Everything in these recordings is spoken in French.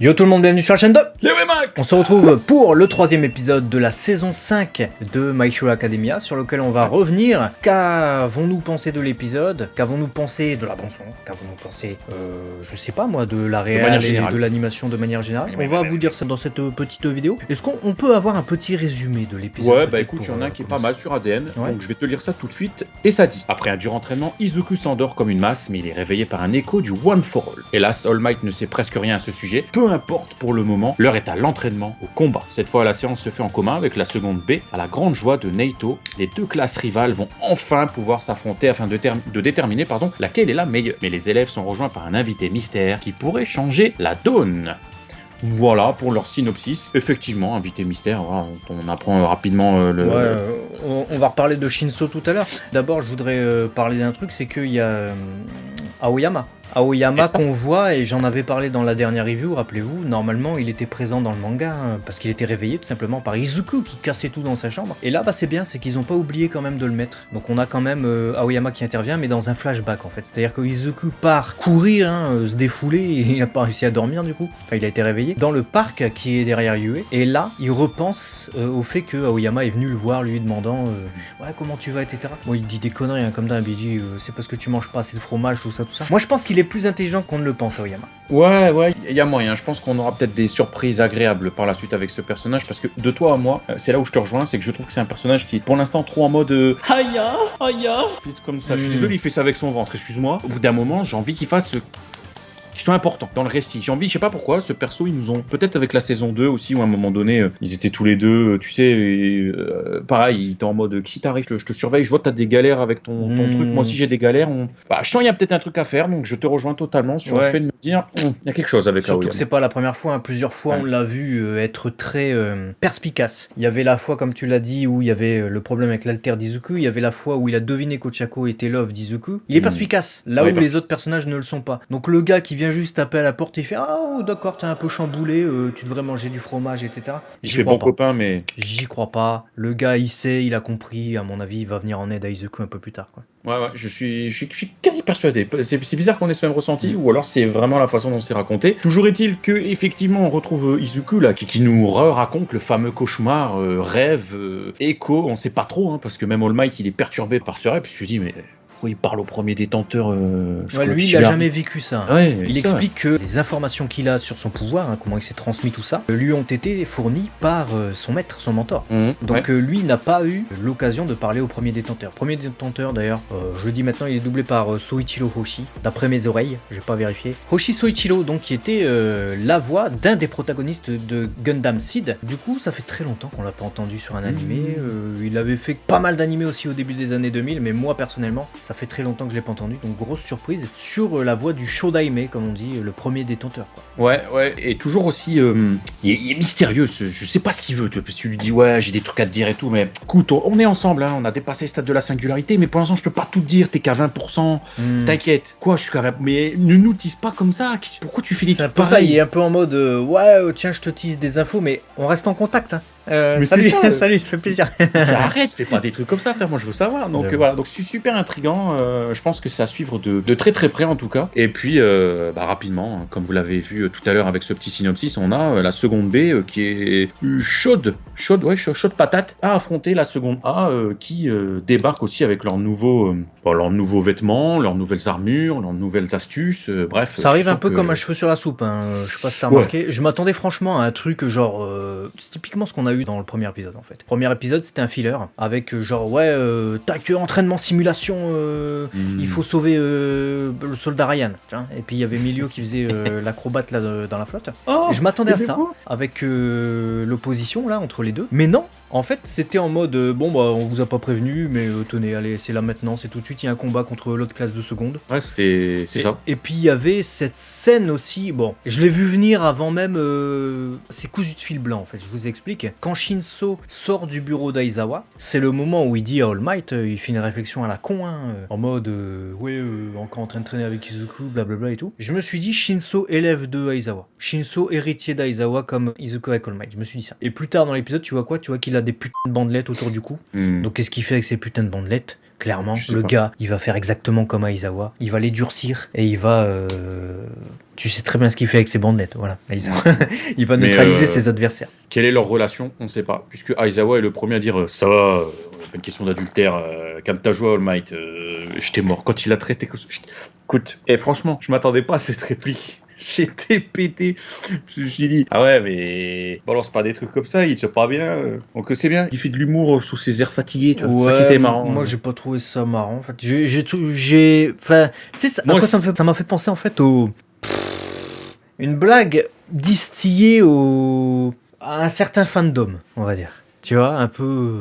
Yo tout le monde, bienvenue sur la chaîne 2. Max. On se retrouve pour le troisième épisode de la saison 5 de My Hero Academia, sur lequel on va revenir. Qu'avons-nous pensé de l'épisode? Qu'avons-nous pensé de la bande-son? Qu'avons-nous pensé, je sais pas moi, de la réal et de l'animation de manière générale? On va vous dire ça dans cette petite vidéo. Est-ce qu'on peut avoir un petit résumé de l'épisode? Ouais, bah écoute, il y en a un qui est pas mal sur ADN, donc je vais te lire ça tout de suite. Et ça dit: après un dur entraînement, Izuku s'endort comme une masse, mais il est réveillé par un écho du One for All. Hélas, All Might ne sait presque rien à ce sujet. Peu importe pour le moment, l'heure est à l'entraînement, au combat. Cette fois, la séance se fait en commun avec la seconde B, à la grande joie de Naito. Les deux classes rivales vont enfin pouvoir s'affronter afin de déterminer laquelle est la meilleure. Mais les élèves sont rejoints par un invité mystère qui pourrait changer la donne. Voilà pour leur synopsis. Effectivement, invité mystère, voilà, on apprend rapidement le... Ouais, on va reparler de Shinso tout à l'heure. D'abord, je voudrais parler d'un truc, c'est qu'il y a Aoyama. Aoyama qu'on voit, et j'en avais parlé dans la dernière review, rappelez-vous, normalement il était présent dans le manga, parce qu'il était réveillé tout simplement par Izuku qui cassait tout dans sa chambre. Et là, bah c'est bien, c'est qu'ils ont pas oublié quand même de le mettre. Donc on a quand même Aoyama qui intervient, mais dans un flashback en fait. C'est-à-dire que Izuku part courir, se défouler, et il n'a pas réussi à dormir du coup. Enfin, il a été réveillé dans le parc qui est derrière Yue. Et là, il repense au fait que Aoyama est venu le voir lui demandant ouais, comment tu vas, etc. Bon, il dit des conneries hein, comme d'hab, il dit c'est parce que tu manges pas assez de fromage, tout ça, tout ça. Moi je pense qu'il est plus intelligent qu'on ne le pense, Aoyama. Ouais, il y a moyen. Je pense qu'on aura peut-être des surprises agréables par la suite avec ce personnage, parce que de toi à moi, c'est là où je te rejoins, c'est que je trouve que c'est un personnage qui est pour l'instant trop en mode Aya, comme ça. Je suis désolé, il fait ça avec son ventre, excuse-moi. Au bout d'un moment, j'ai envie qu'il fasse qui sont importants dans le récit. J'ai envie, je sais pas pourquoi, ce perso, ils nous ont, peut-être avec la saison 2 aussi, où à un moment donné, ils étaient tous les deux, tu sais, et, pareil, ils étaient en mode, si t'arrives, je te surveille, je vois que t'as des galères avec ton truc, moi aussi j'ai des galères, bah, je sens qu'il y a peut-être un truc à faire, donc je te rejoins totalement sur le fait de me dire, il y a quelque chose avec Surtout Aoyama. que c'est pas la première fois, hein. Plusieurs fois on l'a vu être très perspicace. Il y avait la fois, comme tu l'as dit, où il y avait le problème avec l'alter d'Izuku, il y avait la fois où il a deviné qu'Ochako était love d'Izuku. Il est perspicace, là où les autres personnages ne le sont pas. Donc le gars qui vient juste taper à la porte, il fait ah oh, d'accord, t'es un peu chamboulé, tu devrais manger du fromage, etc. Il fait bon copain, mais j'y crois pas. Le gars il sait, il a compris, à mon avis il va venir en aide à Izuku un peu plus tard, quoi. Ouais, je suis quasi persuadé. C'est bizarre qu'on ait ce même ressenti, ou alors c'est vraiment la façon dont c'est raconté. Toujours est-il que effectivement on retrouve Izuku là, qui nous raconte le fameux cauchemar, rêve, écho, on sait pas trop, hein, parce que même All Might il est perturbé par ce rêve, puis je me dis mais... il parle au premier détenteur. Lui, il a jamais vécu ça. Ouais, il explique que les informations qu'il a sur son pouvoir, hein, comment il s'est transmis tout ça, lui ont été fournies par son maître, son mentor. Donc lui n'a pas eu l'occasion de parler au premier détenteur. Premier détenteur d'ailleurs, je le dis maintenant, il est doublé par Soichiro Hoshi, d'après mes oreilles, j'ai pas vérifié. Hoshi Soichiro, donc qui était la voix d'un des protagonistes de Gundam Seed. Du coup, ça fait très longtemps qu'on l'a pas entendu sur un animé. Il avait fait pas mal d'animés aussi au début des années 2000, mais moi personnellement, ça fait très longtemps que je l'ai pas entendu, donc grosse surprise sur la voix du Shodaime, comme on dit, le premier détenteur, quoi. Ouais, et toujours aussi, il est mystérieux, je sais pas ce qu'il veut, parce que tu lui dis ouais, j'ai des trucs à te dire et tout, mais écoute, on est ensemble, hein, on a dépassé le stade de la singularité, mais pour l'instant je peux pas tout te dire, t'es qu'à 20%, t'inquiète, quoi, je suis quand même, mais ne nous tease pas comme ça, pourquoi tu fais des trucs pareils? C'est un peu ça, il est un peu en mode ouais, tiens, je te tease des infos, mais on reste en contact, hein. Mais salut, salut, ça fait plaisir. Arrête, fais pas des trucs comme ça, frère, moi je veux savoir. Donc voilà, donc c'est super intriguant. Je pense que c'est à suivre de très très près en tout cas. Et puis rapidement, hein, comme vous l'avez vu tout à l'heure avec ce petit synopsis, on a la seconde B qui est chaude patate à affronter la seconde A qui débarque aussi avec leurs nouveaux vêtements, leurs nouvelles armures, leurs nouvelles astuces. Bref. Ça arrive un peu comme un cheveu sur la soupe. Hein. Je sais pas si t'as remarqué. Je m'attendais franchement à un truc genre, c'est typiquement ce qu'on a eu dans le premier épisode en fait. Premier épisode c'était un filler avec genre tac, entraînement simulation, il faut sauver le soldat Ryan, tiens. Et puis il y avait Milio qui faisait l'acrobate là dans la flotte. Et je m'attendais à ça avec l'opposition là entre les deux, mais non, en fait c'était en mode bon bah on vous a pas prévenu, mais tenez, allez, c'est là maintenant, c'est tout de suite, il y a un combat contre l'autre classe de seconde. Ouais, c'est ça. Et puis il y avait cette scène aussi, bon, je l'ai vu venir avant même, c'est cousu de fil blanc en fait, je vous explique. Quand Shinso sort du bureau d'Aizawa, c'est le moment où il dit à All Might, il fait une réflexion à la con, hein, en mode encore en train de traîner avec Izuku, blablabla et tout. Je me suis dit Shinso élève de Aizawa, Shinso héritier d'Aizawa comme Izuku avec All Might, je me suis dit ça. Et plus tard dans l'épisode, tu vois quoi? Tu vois qu'il a des putains de bandelettes autour du cou. Donc qu'est-ce qu'il fait avec ces putains de bandelettes? Clairement, Je sais le pas. gars, il va faire exactement comme Aizawa. Il va les durcir et il va... Tu sais très bien ce qu'il fait avec ses bandelettes, voilà. Aizawa. Il va Mais, neutraliser ses adversaires. Quelle est leur relation? On ne sait pas. Puisque Aizawa est le premier à dire ça va, pas une question d'adultère, calme ta joie, All Might, je t'ai mort. Quand il a traité. Écoute, franchement, je m'attendais pas à cette réplique. J'étais pété. Je me suis dit, ah ouais, mais balance pas des trucs comme ça, il tient pas bien. Donc c'est bien. Il fait de l'humour sous ses airs fatigués, tu vois. C'est ça qui était marrant. Moi, j'ai pas trouvé ça marrant. En fait, enfin, tu sais, à Moi, quoi ça m'a fait penser en fait au une blague distillée à un certain fandom, on va dire. Tu vois, un peu.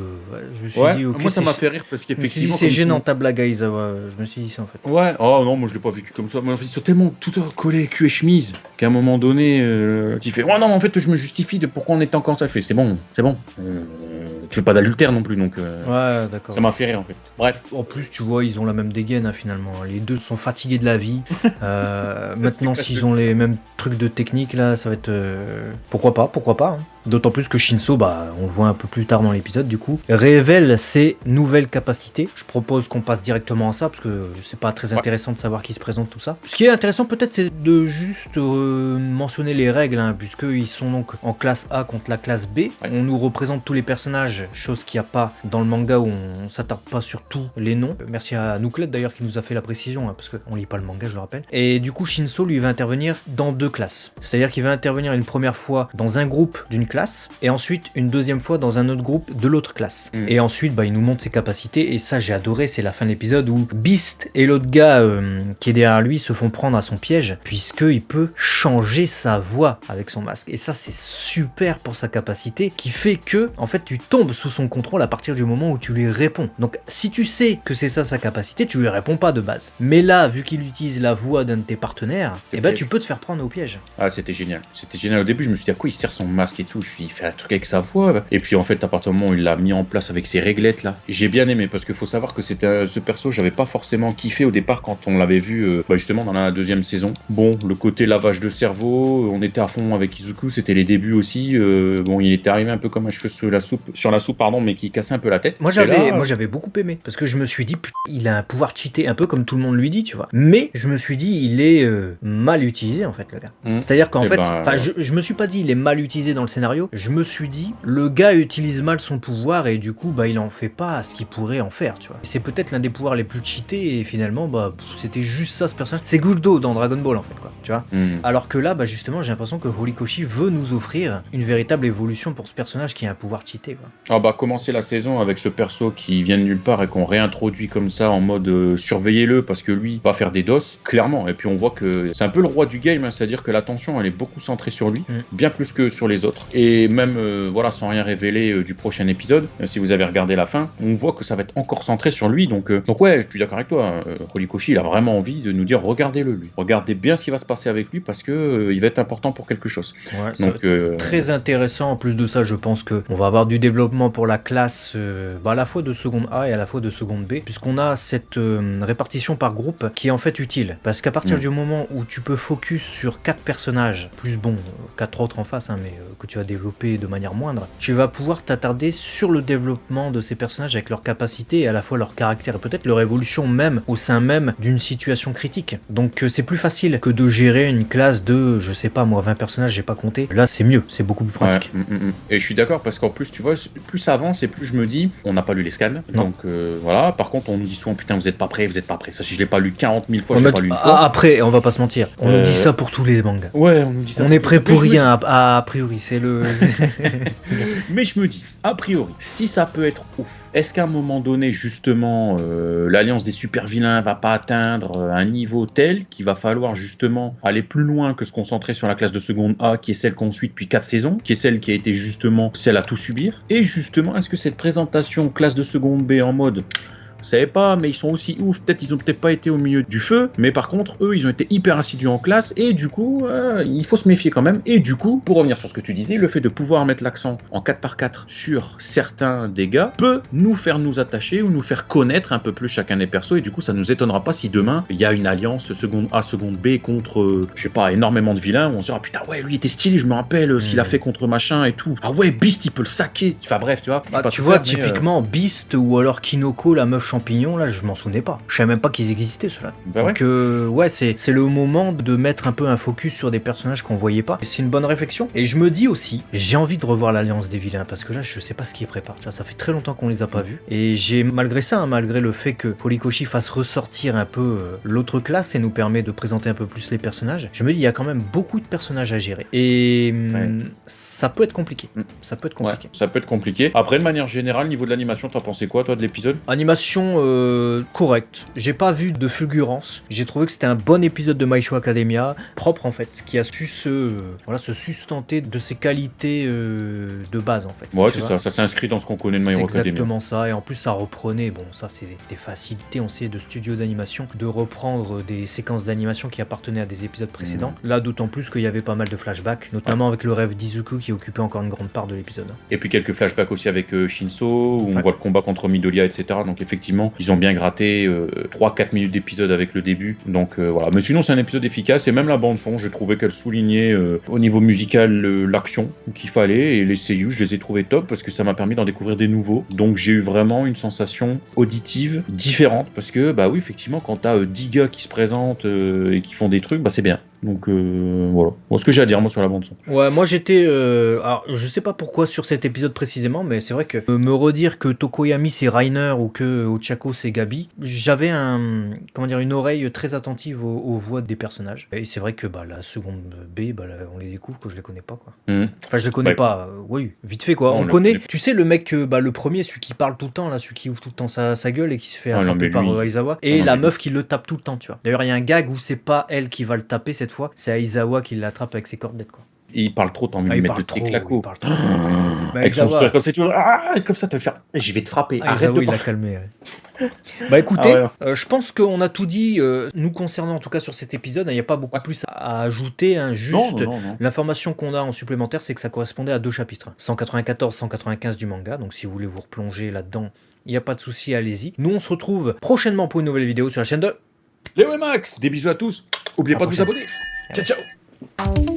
Je me suis dit, ok, moi ça m'a fait rire parce qu'effectivement. c'est gênant ta blague à Aizawa. Je me suis dit ça en fait. Ouais, oh non, moi je l'ai pas vécu comme ça. Mais en fait, ils sont tellement tout collés cul et chemise qu'à un moment donné, tu fais, ouais, non, mais en fait, je me justifie de pourquoi on est encore ça. Je fais, c'est bon. Tu fais pas d'adultère non plus, donc. Ouais, d'accord. Ça m'a fait rire en fait. Bref. En plus, tu vois, ils ont la même dégaine finalement. Les deux sont fatigués de la vie. Maintenant, s'ils ont les mêmes trucs de technique, là, ça va être. Pourquoi pas hein. D'autant plus que Shinso, on le voit un peu plus tard dans l'épisode, du coup, révèle ses nouvelles capacités. Je propose qu'on passe directement à ça, parce que c'est pas très intéressant de savoir qui se présente tout ça. Ce qui est intéressant peut-être, c'est de juste mentionner les règles, puisqu'ils sont donc en classe A contre la classe B. On nous représente tous les personnages, chose qu'il n'y a pas dans le manga où on s'attarde pas sur tous les noms. Merci à Nouklet d'ailleurs qui nous a fait la précision, parce qu'on lit pas le manga, je le rappelle. Et du coup, Shinso, lui, va intervenir dans 2 classes. C'est-à-dire qu'il va intervenir une première fois dans un groupe d'une classe, et ensuite une deuxième fois dans un autre groupe de l'autre classe. Et ensuite, il nous montre ses capacités, et ça j'ai adoré, c'est la fin de l'épisode où Beast et l'autre gars qui est derrière lui se font prendre à son piège, puisqu'il peut changer sa voix avec son masque. Et ça c'est super pour sa capacité, qui fait que, en fait, tu tombes sous son contrôle à partir du moment où tu lui réponds. Donc si tu sais que c'est ça sa capacité, tu lui réponds pas de base. Mais là, vu qu'il utilise la voix d'un de tes partenaires, tu peux te faire prendre au piège. Ah, c'était génial. C'était génial. Au début, je me suis dit, à quoi il sert son masque et tout? Je me suis dit, il fait un truc avec sa voix. Et puis, en fait, à partir du moment où il l'a mis en place avec ses réglettes, là, j'ai bien aimé. Parce qu'il faut savoir que c'était ce perso, j'avais pas forcément kiffé au départ quand on l'avait vu, justement, dans la 2e saison. Bon, le côté lavage de cerveau, on était à fond avec Izuku, c'était les débuts aussi. Il était arrivé un peu comme un cheveu sur la soupe, mais qui cassait un peu la tête. Moi, j'avais beaucoup aimé. Parce que je me suis dit, il a un pouvoir cheaté, un peu comme tout le monde lui dit, tu vois. Mais je me suis dit, il est mal utilisé, en fait, le gars. C'est-à-dire qu'en fait, je me suis pas dit, il est mal utilisé dans le scénario. Je me suis dit, le gars utilise mal son pouvoir et du coup, il en fait pas ce qu'il pourrait en faire, tu vois. C'est peut-être l'un des pouvoirs les plus cheatés et finalement, c'était juste ça, ce personnage. C'est Guldo dans Dragon Ball, en fait, quoi, tu vois. Alors que là, justement, j'ai l'impression que Horikoshi veut nous offrir une véritable évolution pour ce personnage qui a un pouvoir cheaté, quoi. Commencer la saison avec ce perso qui vient de nulle part et qu'on réintroduit comme ça en mode surveillez-le parce que lui va faire des doses, clairement. Et puis on voit que c'est un peu le roi du game, c'est-à-dire que l'attention elle est beaucoup centrée sur lui, bien plus que sur les autres. Et même, sans rien révéler du prochain épisode, si vous avez regardé la fin, on voit que ça va être encore centré sur lui. Donc ouais, je suis d'accord avec toi. Horikoshi, il a vraiment envie de nous dire regardez-le lui. Regardez bien ce qui va se passer avec lui parce que il va être important pour quelque chose. Ouais, donc très intéressant. En plus de ça, je pense que on va avoir du développement pour la classe à la fois de seconde A et à la fois de seconde B, puisqu'on a cette répartition par groupe qui est en fait utile, parce qu'à partir du moment où tu peux focus sur 4 personnages, plus 4 autres en face, mais que tu vas développer de manière moindre, tu vas pouvoir t'attarder sur le développement de ces personnages avec leurs capacités et à la fois leur caractère et peut-être leur évolution même au sein même d'une situation critique. Donc c'est plus facile que de gérer une classe de, je sais pas moi, 20 personnages, j'ai pas compté. Là c'est mieux, c'est beaucoup plus pratique. Et je suis d'accord parce qu'en plus tu vois, plus ça avance et plus je me dis, on n'a pas lu les scans, donc voilà. Par contre on nous dit souvent putain vous êtes pas prêts. Ça je l'ai pas lu 40 000 fois, je l'ai pas lu une fois. Après on va pas se mentir, on nous dit ça pour tous les mangas. Ouais, on nous dit ça. On est prêt pour rien a priori, c'est le... Mais je me dis, a priori, si ça peut être ouf, est-ce qu'à un moment donné justement l'alliance des super vilains va pas atteindre un niveau tel qu'il va falloir justement aller plus loin que se concentrer sur la classe de seconde A qui est celle qu'on suit depuis 4 saisons, qui est celle qui a été justement celle à tout subir. Et justement, est-ce que cette présentation classe de seconde B en mode vous savez pas, mais ils sont aussi ouf, ils ont peut-être pas été au milieu du feu, mais par contre, eux, ils ont été hyper assidus en classe, et du coup, il faut se méfier quand même. Et du coup, pour revenir sur ce que tu disais, le fait de pouvoir mettre l'accent en 4x4 sur certains dégâts peut nous faire nous attacher ou nous faire connaître un peu plus chacun des persos, et du coup, ça nous étonnera pas si demain, il y a une alliance seconde A, seconde B contre, je sais pas, énormément de vilains, où on se dira, putain, ouais, lui, il était stylé, je me rappelle ce qu'il a fait contre machin et tout. Ah ouais, Beast, il peut le saquer. Enfin bref, tu vois. Tu vois, typiquement, Beast ou alors Kinoko, la meuf champignons, là, je m'en souvenais pas. Je savais même pas qu'ils existaient, ceux-là. Bah ouais. Donc, ouais, c'est le moment de mettre un peu un focus sur des personnages qu'on voyait pas. C'est une bonne réflexion. Et je me dis aussi, j'ai envie de revoir l'Alliance des Vilains, parce que là, je sais pas ce qu'ils préparent. Tu vois, ça fait très longtemps qu'on les a pas vus. Et j'ai, malgré ça, hein, malgré le fait que Horikoshi fasse ressortir un peu l'autre classe et nous permet de présenter un peu plus les personnages, je me dis, il y a quand même beaucoup de personnages à gérer. Et ça peut être compliqué. Ça peut être compliqué. Ouais, ça peut être compliqué. Après, de manière générale, niveau de l'animation, t'as pensé quoi, toi, de l'épisode? Animation correcte. J'ai pas vu de fulgurance. J'ai trouvé que c'était un bon épisode de My Hero Academia, propre en fait, qui a su se sustenter de ses qualités de base en fait. Ouais, c'est ça. Ça s'inscrit dans ce qu'on connaît de My Hero C'est Academia. exactement ça. Et en plus, ça reprenait, bon, ça c'est des facilités, on sait, de studios d'animation, de reprendre des séquences d'animation qui appartenaient à des épisodes précédents. Là, d'autant plus qu'il y avait pas mal de flashbacks, notamment avec le rêve d'Izuku qui occupait encore une grande part de l'épisode. Et puis quelques flashbacks aussi avec Shinso, où on voit le combat contre Midoriya, etc. Donc effectivement, ils ont bien gratté 3-4 minutes d'épisode avec le début. Donc voilà. Mais sinon, c'est un épisode efficace. Et même la bande-son, j'ai trouvé qu'elle soulignait au niveau musical l'action qu'il fallait. Et les seiyuu, je les ai trouvés top parce que ça m'a permis d'en découvrir des nouveaux. Donc j'ai eu vraiment une sensation auditive différente. Parce que, bah oui, effectivement, quand t'as 10 gars qui se présentent et qui font des trucs, bah c'est bien. Donc voilà. Bon, ce que j'ai à dire moi sur la bande son. Ouais, moi j'étais alors je sais pas pourquoi sur cet épisode précisément, mais c'est vrai que me redire que Tokoyami c'est Rainer ou que Ochako c'est Gabi, j'avais une oreille très attentive aux voix des personnages. Et c'est vrai que bah la seconde B, bah là, on les découvre que je les connais pas quoi. Enfin je les connais pas, oui, vite fait quoi. Non, on connaît, tu sais le mec bah le premier, celui qui parle tout le temps là, celui qui ouvre tout le temps sa gueule et qui se fait attraper par Aizawa, et la meuf qui le tape tout le temps, tu vois. D'ailleurs il y a un gag où c'est pas elle qui va le taper cette fois, c'est Aizawa qui l'attrape avec ses cordettes quoi. Et il parle trop, t'as envie de lui mettre de ses claquos. Avec son sourire comme ça, tu vois, comme ça, tu vas faire. Je vais te frapper. Arrête de il l'a calmé. Ouais. Bah écoutez, je pense qu'on a tout dit, nous concernant en tout cas sur cet épisode. Il n'y a pas beaucoup plus à ajouter. Hein, juste, l'information qu'on a en supplémentaire, c'est que ça correspondait à 2 chapitres. 194-195 du manga. Donc si vous voulez vous replonger là-dedans, il n'y a pas de souci, allez-y. Nous, on se retrouve prochainement pour une nouvelle vidéo sur la chaîne de Léo et Max. Des bisous à tous. N'oubliez pas de vous abonner. Ciao, ciao.